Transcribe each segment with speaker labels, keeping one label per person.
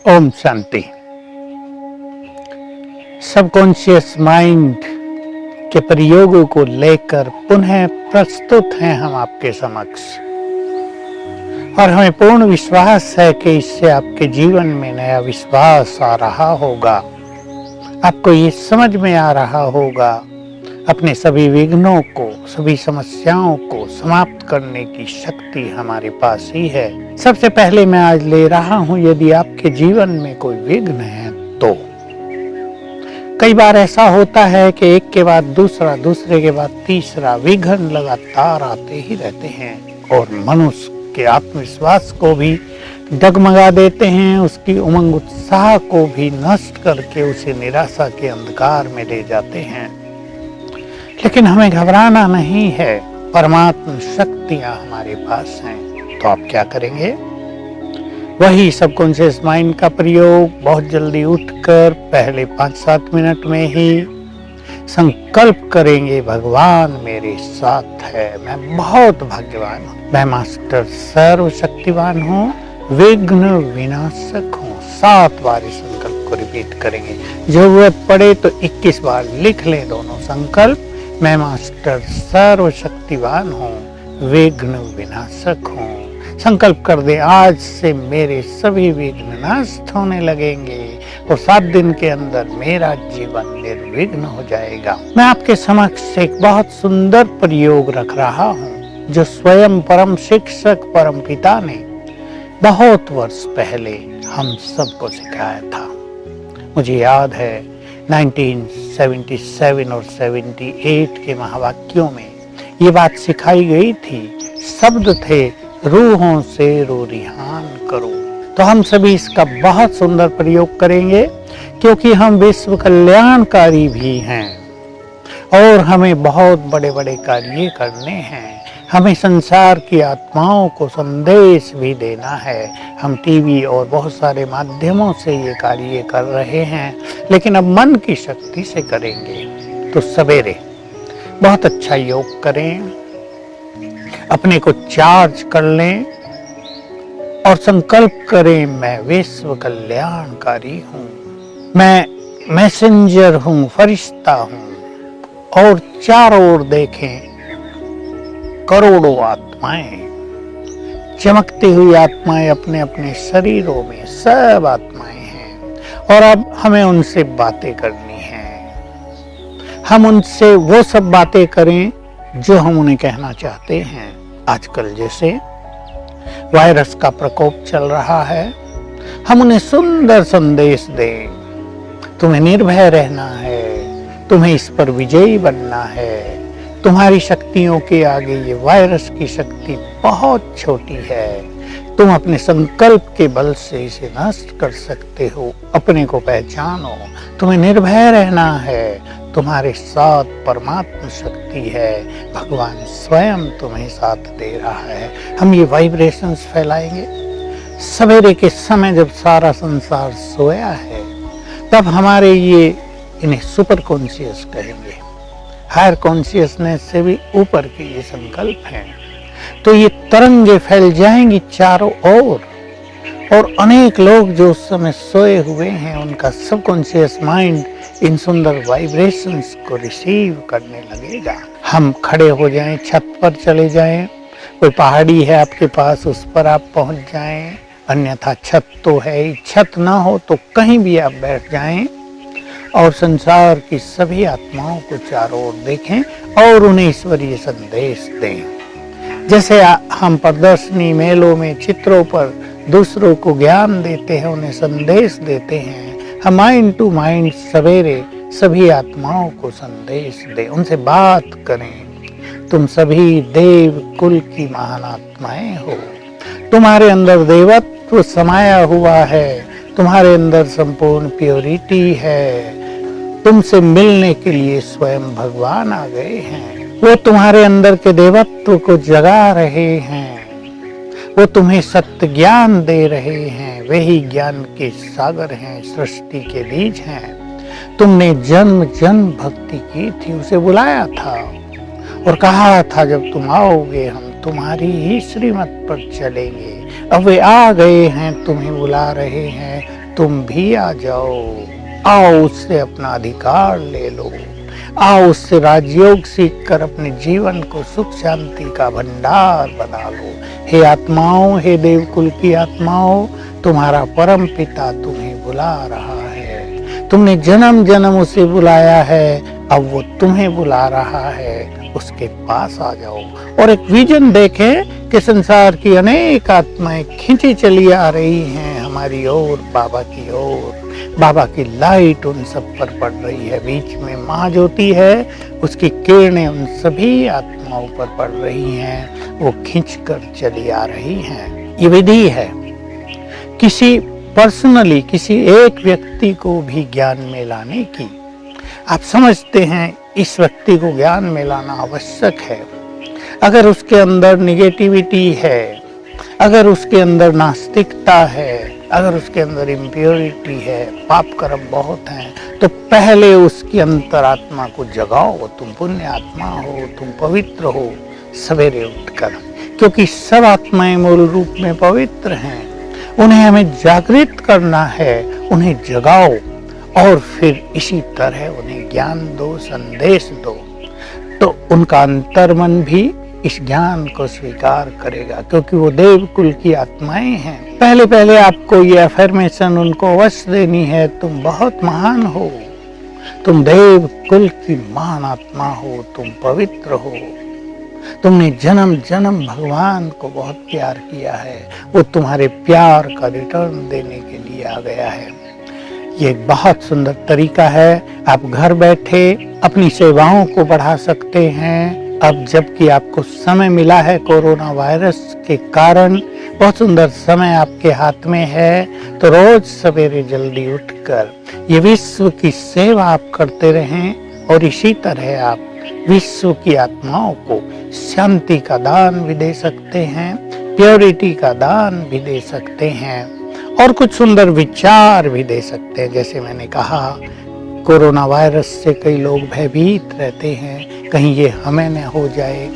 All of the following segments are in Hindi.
Speaker 1: ओम शांति। सबकॉन्शियस माइंड के प्रयोगों को लेकर पुनः प्रस्तुत हैं हम आपके समक्ष, और हमें पूर्ण विश्वास है कि इससे आपके जीवन में नया विश्वास आ रहा होगा। आपको ये समझ में आ रहा होगा अपने सभी विघ्नों को, सभी समस्याओं को समाप्त करने की शक्ति हमारे पास ही है। सबसे पहले मैं आज ले रहा हूं, यदि आपके जीवन में कोई विघ्न है तो कई बार ऐसा होता है कि एक के बाद दूसरा, दूसरे के बाद तीसरा विघ्न लगातार आते ही रहते हैं और मनुष्य के आत्मविश्वास को भी डगमगा देते हैं, उसकी उमंग उत्साह को भी नष्ट करके उसे निराशा के अंधकार में ले जाते हैं। लेकिन हमें घबराना नहीं है, परमात्मा शक्तियां हमारे पास हैं। तो आप क्या करेंगे? वही सबकॉन्शियस माइंड का प्रयोग बहुत जल्दी उठकर पहले 5-7 मिनट में ही संकल्प करेंगे, भगवान मेरे साथ है, मैं बहुत भाग्यवान हूँ, मैं मास्टर सर्वशक्तिवान हूँ, विघ्न विनाशक हूँ। 7 बार इस संकल्प को रिपीट करेंगे। जरूरत पड़े तो 21 बार लिख लें दोनों संकल्प। मैं मास्टर सर्वशक्तिवान हूँ, विघ्न विनाशक हूँ। संकल्प कर दे, आज से मेरे सभी विघ्न नष्ट होने लगेंगे और 7 दिन के अंदर मेरा जीवन निर्विघ्न हो जाएगा। मैं आपके समक्ष एक बहुत सुंदर प्रयोग रख रहा हूँ जो स्वयं परम शिक्षक परम पिता ने बहुत वर्ष पहले हम सबको सिखाया था। मुझे याद है 1977 और 78 के महावाक्यों में ये बात सिखाई गई थी। शब्द थे, रूहों से रूरिहान करो। तो हम सभी इसका बहुत सुंदर प्रयोग करेंगे, क्योंकि हम विश्व कल्याणकारी भी हैं और हमें बहुत बड़े बड़े कार्य करने हैं। हमें संसार की आत्माओं को संदेश भी देना है। हम टीवी और बहुत सारे माध्यमों से ये कार्य कर रहे हैं, लेकिन अब मन की शक्ति से करेंगे। तो सवेरे बहुत अच्छा योग करें, अपने को चार्ज कर लें और संकल्प करें, मैं विश्व कल्याणकारी हूँ, मैं मैसेंजर हूँ, फरिश्ता हूँ। और चारों ओर देखें, करोड़ों आत्माएं, चमकती हुई आत्माएं अपने अपने शरीरों में, सब आत्माएं हैं। और अब हमें उनसे बातें करनी हैं। हम उनसे वो सब बातें करें जो हम उन्हें कहना चाहते हैं। आजकल जैसे वायरस का प्रकोप चल रहा है, हम उन्हें सुंदर संदेश दें। तुम्हें निर्भय रहना है, तुम्हें इस पर विजयी बनना है। तुम्हारी शक्तियों के आगे ये वायरस की शक्ति बहुत छोटी है। तुम अपने संकल्प के बल से इसे नष्ट कर सकते हो। अपने को पहचानो, तुम्हें निर्भय रहना है। तुम्हारे साथ परमात्मा शक्ति है, भगवान स्वयं तुम्हें साथ दे रहा है। हम ये वाइब्रेशंस फैलाएंगे। सवेरे के समय जब सारा संसार सोया है, तब हमारे इन्हें सुपर कॉन्शियस कहेंगे। हायर कॉन्शियसनेस से भी ऊपर के ये संकल्प हैं। तो ये तरंगे फैल जाएंगी चारों ओर, और अनेक लोग जो उस समय सोए हुए हैं, उनका सबकॉन्शियस माइंड इन सुंदर वाइब्रेशंस को रिसीव करने लगेगा। हम खड़े हो जाएं, छत पर चले जाएं, कोई पहाड़ी है आपके पास, उस पर आप पहुंच जाएं, अन्यथा छत तो है ही, छत ना हो तो कहीं भी आप बैठ जाएं और संसार की सभी आत्माओं को चारों ओर देखें और उन्हें ईश्वरीय संदेश दें। जैसे हम प्रदर्शनी, मेलों में, चित्रों पर दूसरों को ज्ञान देते हैं, उन्हें संदेश देते हैं, हम माइंड टू माइंड सवेरे सभी आत्माओं को संदेश दें, उनसे बात करें। तुम सभी देव कुल की महान आत्माएं हो, तुम्हारे अंदर देवत्व समाया हुआ है, तुम्हारे अंदर संपूर्ण प्योरिटी है। तुमसे मिलने के लिए स्वयं भगवान आ गए हैं। वो तुम्हारे अंदर के देवत्व को जगा रहे हैं, वो तुम्हें सत्य ज्ञान दे रहे हैं। वही ज्ञान के सागर हैं, सृष्टि के बीज हैं। तुमने जन्म जन्म भक्ति की थी, उसे बुलाया था और कहा था जब तुम आओगे हम तुम्हारी ही श्रीमत पर चलेंगे। अब वे आ गए हैं, तुम्हें बुला रहे हैं, तुम भी आ जाओ, आओ उससे अपना अधिकार ले लो, आओ उससे राजयोग सीख कर अपने जीवन को सुख शांति का भंडार बना लो। हे आत्माओं, हे देवकुल की आत्माओं, तुम्हारा परम पिता तुम्हें बुला रहा है। तुमने जन्म जन्म उसे बुलाया है, अब वो तुम्हें बुला रहा है, उसके पास आ जाओ। और एक विजन देखें कि संसार की अनेक आत्माएं खींची चली आ रही हैं हमारी ओर, बाबा की ओर। बाबा की लाइट उन सब पर पड़ रही है, बीच में महाज्योति है, उसकी किरणें उन सभी आत्माओं पर पड़ रही हैं, वो खींच कर चली आ रही हैं। ये विधि है किसी पर्सनली किसी एक व्यक्ति को भी ज्ञान में लाने की। आप समझते हैं इस व्यक्ति को ज्ञान में लाना आवश्यक है। अगर उसके अंदर निगेटिविटी है, अगर उसके अंदर नास्तिकता है, अगर उसके अंदर इम्प्योरिटी है, पाप कर्म बहुत हैं, तो पहले उसकी अंतरात्मा को जगाओ। तुम पुण्य आत्मा हो, तुम पवित्र हो सवेरे उठकर, क्योंकि सब आत्माएं मूल रूप में पवित्र हैं। उन्हें हमें जागृत करना है, उन्हें जगाओ और फिर इसी तरह उन्हें ज्ञान दो, संदेश दो, तो उनका अंतर्मन भी इस ज्ञान को स्वीकार करेगा, क्योंकि वो देवकुल की आत्माएं हैं। पहले पहले आपको ये अफर्मेशन उनको अवश्य देनी है, तुम बहुत महान हो, तुम देवकुल की महान आत्मा हो, तुम पवित्र हो, तुमने जन्म जन्म भगवान को बहुत प्यार किया है, वो तुम्हारे प्यार का रिटर्न देने के लिए आ गया है। ये एक बहुत सुंदर तरीका है, आप घर बैठे अपनी सेवाओं को बढ़ा सकते हैं। अब जबकि आपको समय मिला है कोरोना वायरस के कारण, बहुत सुंदर समय आपके हाथ में है, तो रोज सवेरे जल्दी उठकर ये विश्व की सेवा आप करते रहें और इसी तरह आप विश्व की आत्माओं को शांति का दान भी दे सकते हैं, प्योरिटी का दान भी दे सकते हैं और कुछ सुंदर विचार भी दे सकते हैं। जैसे मैंने कहा, कोरोना वायरस से कई लोग भयभीत रहते हैं, कहीं ये हमें न हो जाए,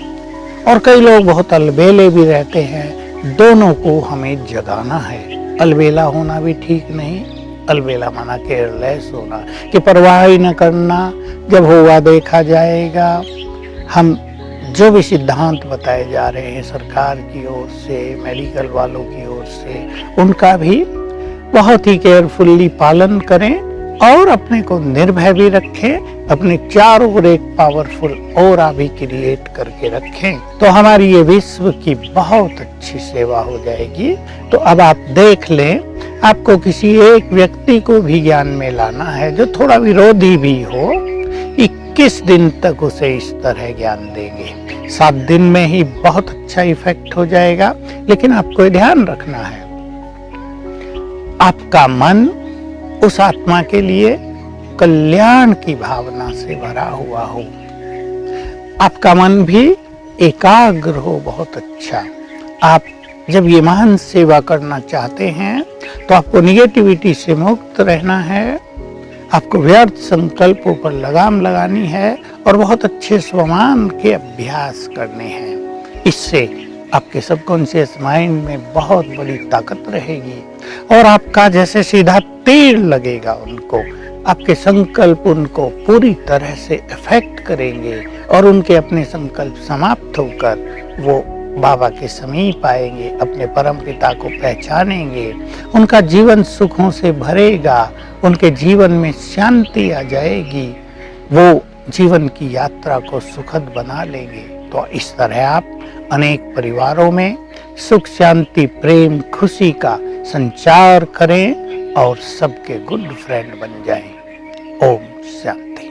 Speaker 1: और कई लोग बहुत अलबेले भी रहते हैं। दोनों को हमें जगाना है। अलबेला होना भी ठीक नहीं, अलबेला माना केयरलेस होना, कि परवाह ही न करना, जब होगा देखा जाएगा। हम जो भी सिद्धांत बताए जा रहे हैं सरकार की ओर से, मेडिकल वालों की ओर से, उनका भी बहुत ही केयरफुली पालन करें और अपने को निर्भय भी रखें, अपने चारों ओर एक पावरफुल ऑरा भी क्रिएट करके रखें, तो हमारी ये विश्व की बहुत अच्छी सेवा हो जाएगी। तो अब आप देख लें, आपको किसी एक व्यक्ति को भी ज्ञान में लाना है जो थोड़ा विरोधी भी हो, 21 दिन तक उसे इस तरह ज्ञान देंगे। 7 दिन में ही बहुत अच्छा इफेक्ट हो जाएगा। लेकिन आपको ध्यान रखना है, आपका मन उस आत्मा के लिए कल्याण की भावना से भरा हुआ हो, आपका मन भी एकाग्र हो। बहुत अच्छा, आप जब ये महान सेवा करना चाहते हैं तो आपको निगेटिविटी से मुक्त रहना है, आपको व्यर्थ संकल्पों पर लगाम लगानी है और बहुत अच्छे स्वमान के अभ्यास करने हैं। इससे आपके सबकॉन्शियस माइंड में बहुत बड़ी ताकत रहेगी और आपका जैसे सीधा तीर लगेगा उनको, आपके संकल्प उनको पूरी तरह से इफेक्ट करेंगे और उनके अपने संकल्प समाप्त होकर वो बाबा के समीप आएंगे, अपने परम पिता को पहचानेंगे, उनका जीवन सुखों से भरेगा, उनके जीवन में शांति आ जाएगी, वो जीवन की यात्रा को सुखद बना लेंगे। तो इस तरह आप अनेक परिवारों में सुख शांति प्रेम खुशी का संचार करें और सबके गुड फ्रेंड बन जाएं। ओम शांति।